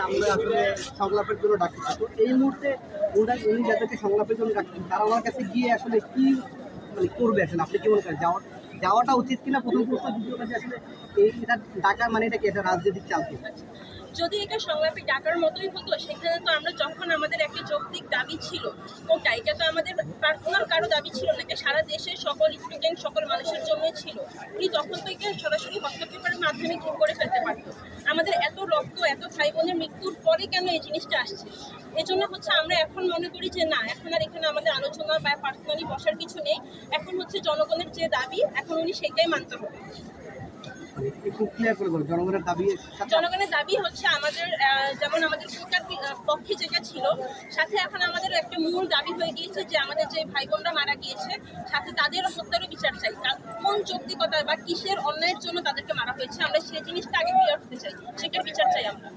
আমরা আসলে সংলাপের জন্য ডাকছি। তো এই মুহূর্তে উনি যাদেরকে সংলাপের জন্য ডাকছেন তারা আমার কাছে গিয়ে আসলে কি মানে করবে আসলে আপনি কি মনে করেন যাওয়াটা উচিত কিনা প্রথম প্রশ্ন, দ্বিতীয় কাছে আসলে এটা ডাকার মানে এটা কি এটা রাজনৈতিক চাল কি? যদি এটা সংলাপে ডাকার মতোই হতো সেখানে তো আমরা যখন আমাদের একটা যৌক্তিক দাবি ছিল কোনটা, এটা তো আমাদের পার্সোনাল কারো দাবি ছিল না, এটা সারা দেশের সকল স্টুডেন্ট সকল মানুষের জন্যই ছিল। উনি তখন তো এটা সরাসরি হস্তক্ষেপের মাধ্যমে ঠিক করে ফেলতে পারতো। আমাদের এত রক্ত এত ভাই বোনের মৃত্যুর পরে কেন এই জিনিসটা আসছে? এজন্য হচ্ছে আমরা এখন মনে করি যে না, এখন আর এখানে আমাদের আলোচনা বা পার্সোনালি বসার কিছু নেই। এখন হচ্ছে জনগণের যে দাবি এখন উনি সেটাই মানতে হবে। একটু ক্লিয়ার করে বলুন জনগণের দাবি। জনগণের দাবি হচ্ছে আমাদের যেমন আমাদের কোটার পক্ষে যেটা ছিল, সাথে এখন আমাদের একটা মূল দাবি হয়ে গিয়েছে যে আমাদের যে ভাই বোনরা মারা গিয়েছে সাথে তাদের হত্যারও বিচার চাই। কোন যৌক্তিকতা বা কিসের অন্যায়ের জন্য তাদেরকে মারা হয়েছে আমরা সেই জিনিসটা আগে ক্লিয়ার হতে চাই, সেটার বিচার চাই আমরা।